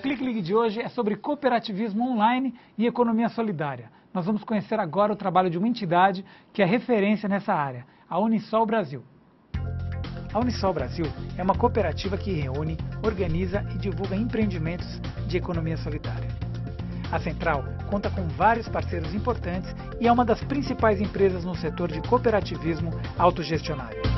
Clique Ligue de hoje é sobre cooperativismo online e economia solidária. Nós vamos conhecer agora o trabalho de uma entidade que é referência nessa área, a Unisol Brasil. A Unisol Brasil é uma cooperativa que reúne, organiza e divulga empreendimentos de economia solidária. A central conta com vários parceiros importantes e é uma das principais empresas no setor de cooperativismo autogestionário.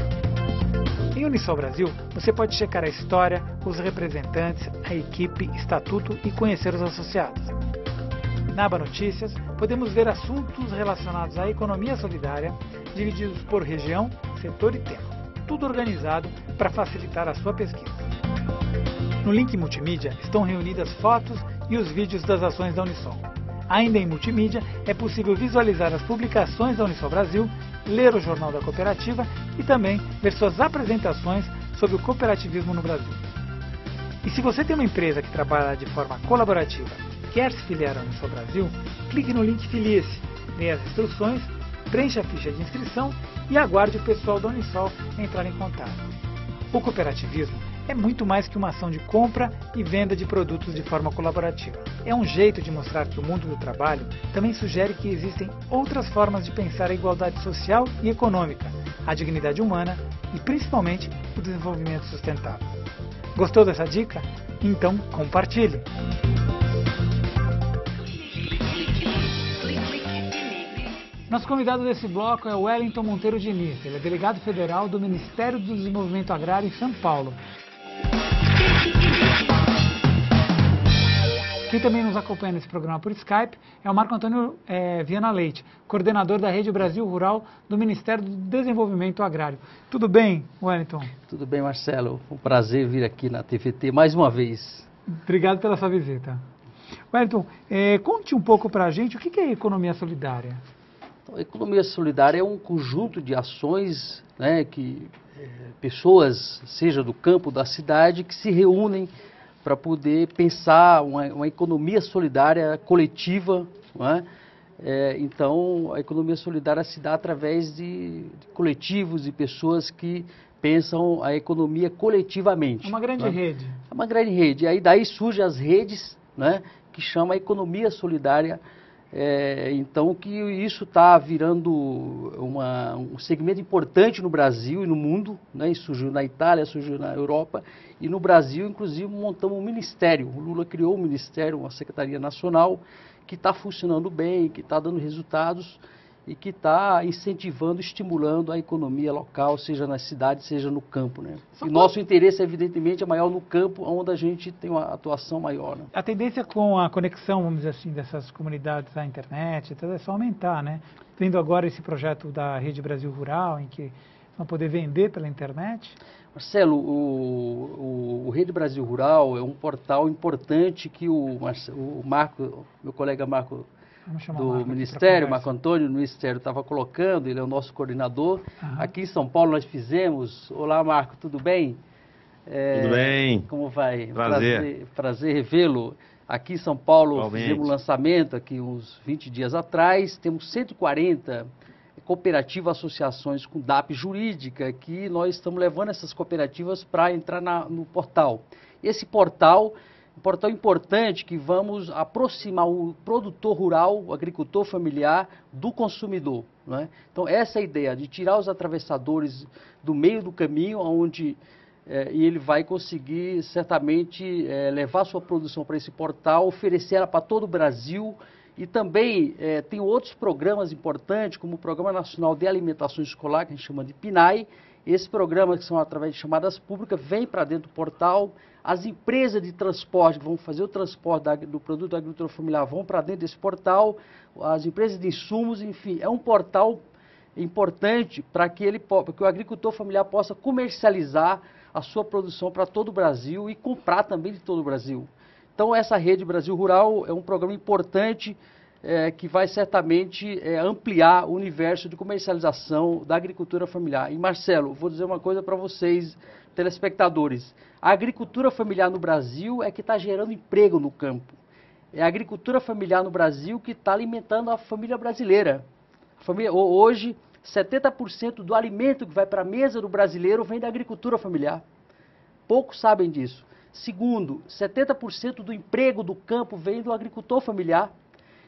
Em Unisol Brasil, você pode checar a história, os representantes, a equipe, estatuto e conhecer os associados. Na aba Notícias, podemos ver assuntos relacionados à economia solidária, divididos por região, setor e tema. Tudo organizado para facilitar a sua pesquisa. No link multimídia estão reunidas fotos e os vídeos das ações da Unisol. Ainda em multimídia, é possível visualizar as publicações da Unisol Brasil, ler o jornal da cooperativa e também ver suas apresentações sobre o cooperativismo no Brasil. E se você tem uma empresa que trabalha de forma colaborativa e quer se filiar à Unisol Brasil, clique no link Filie-se, leia as instruções, preencha a ficha de inscrição e aguarde o pessoal da Unisol entrar em contato. O cooperativismo é muito mais que uma ação de compra e venda de produtos de forma colaborativa. É um jeito de mostrar que o mundo do trabalho também sugere que existem outras formas de pensar a igualdade social e econômica, a dignidade humana e, principalmente, o desenvolvimento sustentável. Gostou dessa dica? Então, compartilhe! Nosso convidado desse bloco é o Wellington Monteiro Diniz. Ele é delegado federal do Ministério do Desenvolvimento Agrário em São Paulo. Quem também nos acompanha nesse programa por Skype é o Marco Antônio Viana Leite, coordenador da Rede Brasil Rural do Ministério do Desenvolvimento Agrário. Tudo bem, Wellington? Tudo bem, Marcelo. Foi um prazer vir aqui na TVT mais uma vez. Obrigado pela sua visita. Wellington, conte um pouco para a gente o que é economia solidária. Então, a economia solidária é um conjunto de ações, né, que pessoas, seja do campo ou da cidade, que se reúnem para poder pensar uma economia solidária coletiva, não é? Então, a economia solidária se dá através de coletivos e pessoas que pensam a economia coletivamente. É uma grande rede. É uma grande rede. E aí daí surgem as redes, né, que chama a economia solidária. Então, que isso está virando um segmento importante no Brasil e no mundo, né? Surgiu na Itália, surgiu na Europa, e no Brasil, inclusive, montamos um ministério. O Lula criou um ministério, uma secretaria nacional, que está funcionando bem, que está dando resultados e que está incentivando, estimulando a economia local, seja na cidade, seja no campo, né? E nosso interesse, evidentemente, é maior no campo, onde a gente tem uma atuação maior, né? A tendência com a conexão, vamos dizer assim, dessas comunidades à internet, é só aumentar, né? Tendo agora esse projeto da Rede Brasil Rural, em que vão poder vender pela internet. Marcelo, o Rede Brasil Rural é um portal importante que o Marco, meu colega Marco, do Ministério, Marco Antônio, do Ministério, estava colocando, ele é o nosso coordenador. Aqui em São Paulo nós fizemos. Olá, Marco, tudo bem? Tudo bem. Como vai? Prazer revê-lo. Aqui em São Paulo Igualmente. Fizemos um lançamento aqui uns 20 dias atrás, temos 140 cooperativas, associações com DAP jurídica, que nós estamos levando essas cooperativas para entrar no portal. Esse portal um portal importante que vamos aproximar o produtor rural, o agricultor familiar, do consumidor, não é? Então, essa é a ideia, de tirar os atravessadores do meio do caminho, onde e ele vai conseguir, certamente, levar sua produção para esse portal, oferecer ela para todo o Brasil. E também tem outros programas importantes, como o Programa Nacional de Alimentação Escolar, que a gente chama de PNAE. Esse programa, que são através de chamadas públicas, vem para dentro do portal. As empresas de transporte que vão fazer o transporte do produto da agricultura familiar vão para dentro desse portal. As empresas de insumos, enfim, é um portal importante para que o agricultor familiar possa comercializar a sua produção para todo o Brasil e comprar também de todo o Brasil. Então, essa Rede Brasil Rural é um programa importante que vai certamente ampliar o universo de comercialização da agricultura familiar. E, Marcelo, vou dizer uma coisa para vocês, telespectadores. A agricultura familiar no Brasil é que está gerando emprego no campo. É a agricultura familiar no Brasil que está alimentando a família brasileira. Hoje, 70% do alimento que vai para a mesa do brasileiro vem da agricultura familiar. Poucos sabem disso. Segundo, 70% do emprego do campo vem do agricultor familiar.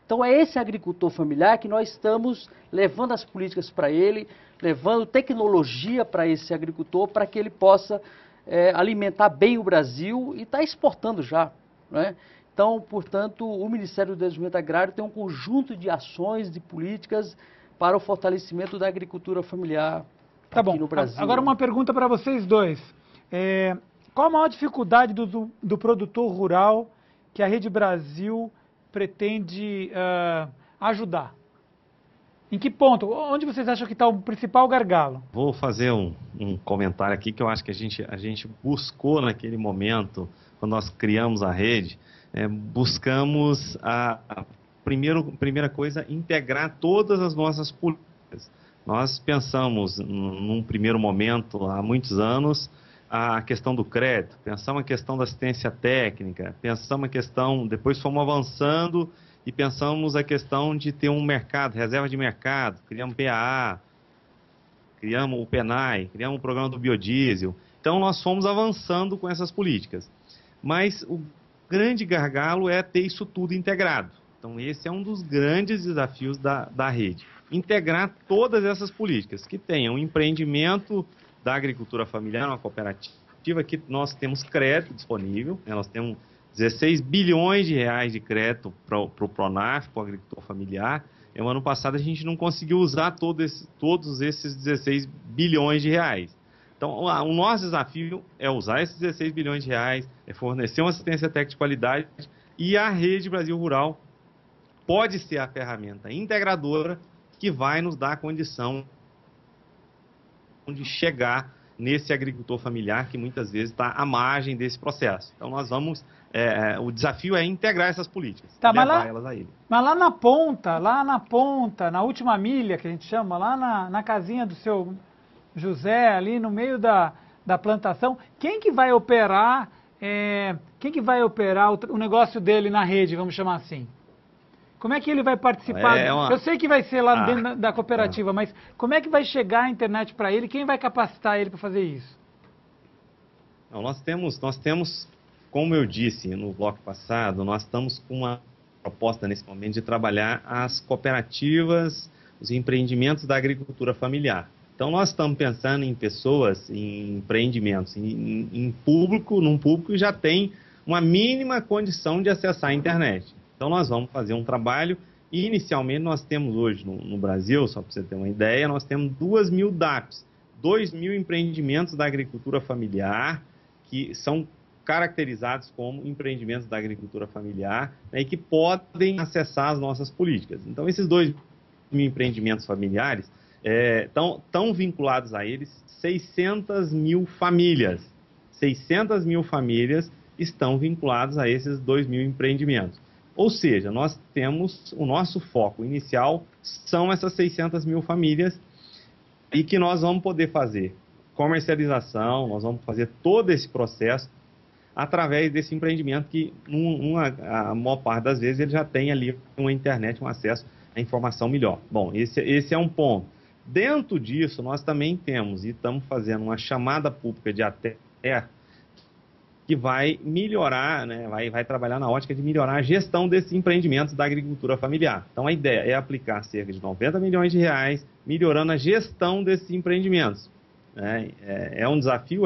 Então é esse agricultor familiar que nós estamos levando as políticas para ele, levando tecnologia para esse agricultor, para que ele possa alimentar bem o Brasil e está exportando já, né? Então, portanto, o Ministério do Desenvolvimento Agrário tem um conjunto de ações, de políticas para o fortalecimento da agricultura familiar aqui no Brasil. Agora uma pergunta para vocês dois. Qual a maior dificuldade do produtor rural que a Rede Brasil pretende ajudar? Em que ponto? Onde vocês acham que está o principal gargalo? Vou fazer um comentário aqui que eu acho que a gente buscou naquele momento, quando nós criamos a rede, buscamos primeira coisa, integrar todas as nossas políticas. Nós pensamos, num primeiro momento, há muitos anos, a questão do crédito, pensamos a questão da assistência técnica, pensamos a questão, depois fomos avançando e pensamos a questão de ter um mercado, reserva de mercado, criamos PAA, criamos o PENAI, criamos o programa do biodiesel. Então nós fomos avançando com essas políticas. Mas o grande gargalo é ter isso tudo integrado. Então esse é um dos grandes desafios da rede. Integrar todas essas políticas, que tenham um empreendimento da agricultura familiar, uma cooperativa, que nós temos crédito disponível, né? Nós temos 16 bilhões de reais de crédito para o Pronaf, para o agricultor familiar. No ano passado a gente não conseguiu usar todos esses 16 bilhões de reais. Então, o nosso desafio é usar esses 16 bilhões de reais, é fornecer uma assistência técnica de qualidade, e a Rede Brasil Rural pode ser a ferramenta integradora que vai nos dar a condição de chegar nesse agricultor familiar que muitas vezes está à margem desse processo. Então, nós vamos... o desafio é integrar essas políticas, levar elas a ele. Mas lá na ponta, na última milha, que a gente chama, lá na casinha do seu José, ali no meio da plantação, quem que vai operar o negócio dele na rede, vamos chamar assim? Como é que ele vai participar? Eu sei que vai ser lá dentro da cooperativa, mas como é que vai chegar a internet para ele? Quem vai capacitar ele para fazer isso? Não, nós temos, como eu disse no bloco passado, nós estamos com uma proposta nesse momento de trabalhar as cooperativas, os empreendimentos da agricultura familiar. Então nós estamos pensando em pessoas, em empreendimentos, num público que já tem uma mínima condição de acessar a internet. Então nós vamos fazer um trabalho e inicialmente nós temos hoje no Brasil, só para você ter uma ideia, nós temos 2.000 DAPs, 2.000 empreendimentos da agricultura familiar que são caracterizados como empreendimentos da agricultura familiar, né, e que podem acessar as nossas políticas. Então esses 2.000 empreendimentos familiares estão vinculados a eles 600 mil famílias. 600 mil famílias estão vinculadas a esses 2.000 empreendimentos. Ou seja, nós temos o nosso foco inicial são essas 600 mil famílias e que nós vamos poder fazer comercialização, nós vamos fazer todo esse processo através desse empreendimento que a maior parte das vezes ele já tem ali uma internet, um acesso à informação melhor. Bom, esse é um ponto. Dentro disso, nós também temos e estamos fazendo uma chamada pública de ATER que vai melhorar, né, vai trabalhar na ótica de melhorar a gestão desses empreendimentos da agricultura familiar. Então, a ideia é aplicar cerca de 90 milhões de reais, melhorando a gestão desses empreendimentos. É um desafio,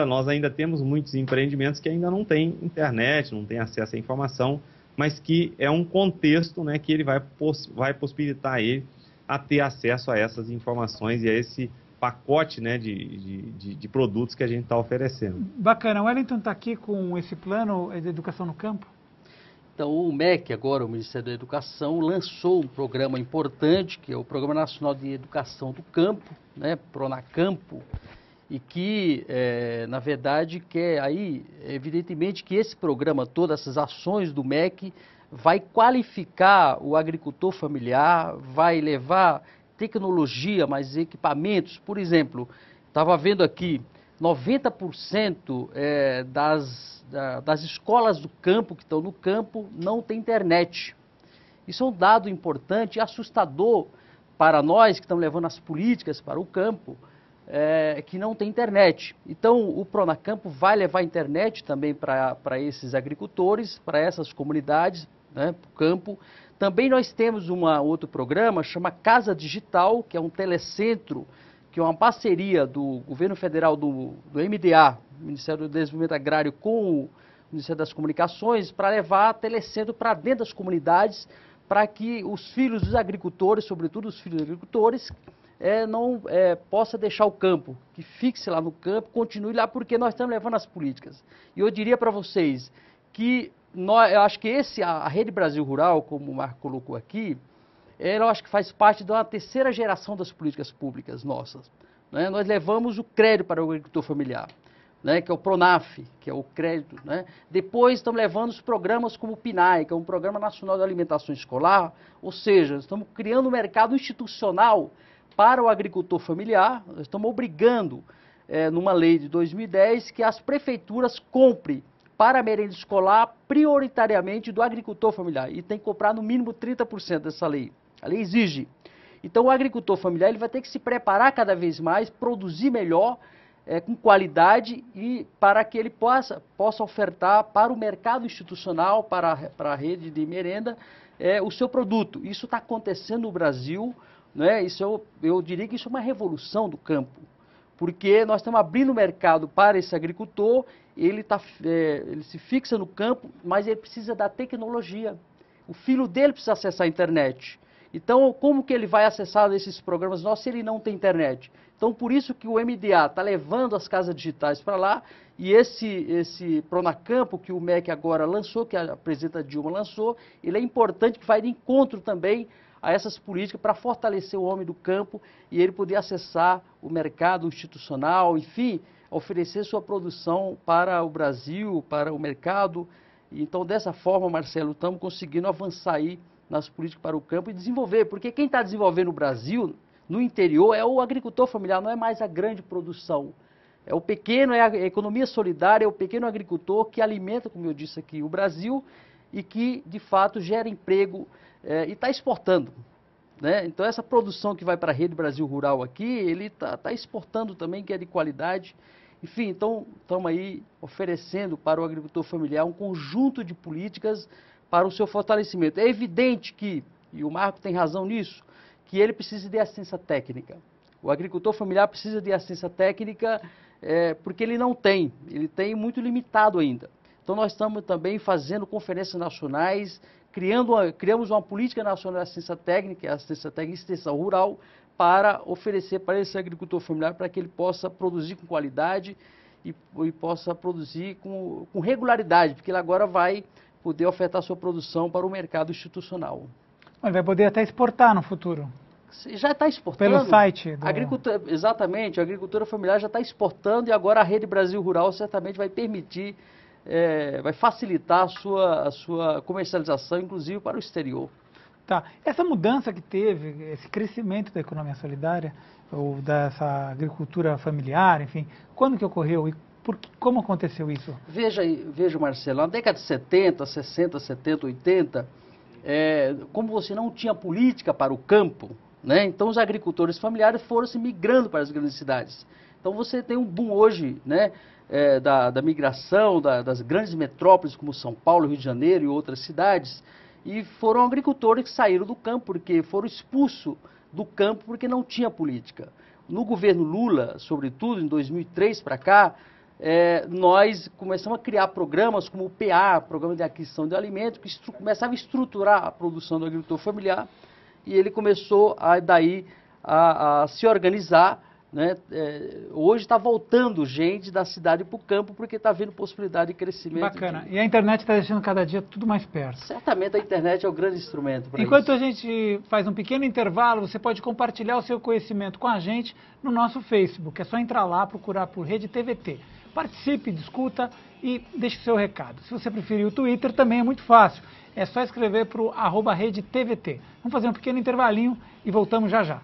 nós ainda temos muitos empreendimentos que ainda não têm internet, não têm acesso à informação, mas que é um contexto, né, que ele vai possibilitar ele a ter acesso a essas informações e a esse pacote, né, de produtos que a gente está oferecendo. Bacana. O Wellington está aqui com esse plano de educação no campo? Então, o MEC, agora, o Ministério da Educação, lançou um programa importante, que é o Programa Nacional de Educação do Campo, né, Pronacampo, e que, na verdade, quer aí, evidentemente, que esse programa, todas essas ações do MEC, vai qualificar o agricultor familiar, vai levar tecnologia, mais equipamentos. Por exemplo, estava vendo aqui, 90% das escolas do campo, que estão no campo, não tem internet. Isso é um dado importante e assustador para nós que estamos levando as políticas para o campo, que não tem internet. Então, o Pronacampo vai levar internet também para esses agricultores, para essas comunidades, né, para o campo. Também nós temos outro programa, chama Casa Digital, que é um telecentro, que é uma parceria do governo federal, do MDA, Ministério do Desenvolvimento Agrário, com o Ministério das Comunicações, para levar telecentro para dentro das comunidades, para que os filhos dos agricultores, sobretudo os filhos dos agricultores, não possa deixar o campo, que fixe lá no campo, continue lá, porque nós estamos levando as políticas. E eu diria para vocês que eu acho que a Rede Brasil Rural, como o Marco colocou aqui, eu acho que faz parte de uma terceira geração das políticas públicas nossas, né? Nós levamos o crédito para o agricultor familiar, né, que é o PRONAF, que é o crédito, né? Depois estamos levando os programas como o PNAE, que é um Programa Nacional de Alimentação Escolar, ou seja, estamos criando um mercado institucional para o agricultor familiar. Nós estamos obrigando, numa lei de 2010, que as prefeituras comprem para a merenda escolar prioritariamente do agricultor familiar, e tem que comprar no mínimo 30% dessa lei. A lei exige. Então o agricultor familiar ele vai ter que se preparar cada vez mais, produzir melhor, com qualidade, e para que ele possa ofertar para o mercado institucional, para a rede de merenda, o seu produto. Isso está acontecendo no Brasil, né? Eu diria que isso é uma revolução do campo, porque nós estamos abrindo o mercado para esse agricultor, ele se fixa no campo, mas ele precisa da tecnologia. O filho dele precisa acessar a internet. Então, como que ele vai acessar esses programas nossos se ele não tem internet? Então, por isso que o MDA está levando as casas digitais para lá, e esse Pronacampo que o MEC agora lançou, que a presidenta Dilma lançou, ele é importante, que vai de encontro também a essas políticas para fortalecer o homem do campo e ele poder acessar o mercado institucional, enfim, oferecer sua produção para o Brasil, para o mercado. Então, dessa forma, Marcelo, estamos conseguindo avançar aí nas políticas para o campo e desenvolver, porque quem está desenvolvendo o Brasil, no interior, é o agricultor familiar, não é mais a grande produção. É o pequeno, é a economia solidária, é o pequeno agricultor que alimenta, como eu disse aqui, o Brasil e que, de fato, gera emprego e está exportando, né? Então, essa produção que vai para a Rede Brasil Rural aqui, ele está exportando também, que é de qualidade. Enfim, então, estamos aí oferecendo para o agricultor familiar um conjunto de políticas para o seu fortalecimento. É evidente que, e o Marco tem razão nisso, que ele precisa de assistência técnica. O agricultor familiar precisa de assistência técnica porque ele não tem, ele tem muito limitado ainda. Então, nós estamos também fazendo conferências nacionais, criamos uma política nacional de assistência técnica, a assistência técnica e extensão rural, para oferecer para esse agricultor familiar, para que ele possa produzir com qualidade e possa produzir com regularidade, porque ele agora vai poder ofertar sua produção para o mercado institucional. Ele vai poder até exportar no futuro. Já está exportando. Pelo site. Exatamente, a agricultura familiar já está exportando e agora a Rede Brasil Rural certamente vai permitir, vai facilitar a sua comercialização, inclusive para o exterior. Tá. Essa mudança que teve, esse crescimento da economia solidária, ou dessa agricultura familiar, enfim, quando que ocorreu e como aconteceu isso? Veja, Marcelo, na década de 70, 60, 70, 80, como você não tinha política para o campo, né, então os agricultores familiares foram se migrando para as grandes cidades. Então você tem um boom hoje, né, da migração das grandes metrópoles como São Paulo, Rio de Janeiro e outras cidades, e foram agricultores que saíram do campo, porque foram expulsos do campo porque não tinha política. No governo Lula, sobretudo em 2003 para cá, nós começamos a criar programas como o PA, Programa de Aquisição de Alimentos, que começava a estruturar a produção do agricultor familiar, e ele começou a se organizar, né? Hoje está voltando gente da cidade para o campo porque está vendo possibilidade de crescimento. Bacana. E a internet está deixando cada dia tudo mais perto. Certamente a internet é o grande instrumento para isso. Enquanto a gente faz um pequeno intervalo, você pode compartilhar o seu conhecimento com a gente no nosso Facebook. É só entrar lá, procurar por Rede TVT. Participe, discuta e deixe o seu recado. Se você preferir o Twitter, também é muito fácil. É só escrever para o @RedeTVT. Vamos fazer um pequeno intervalinho e voltamos já já.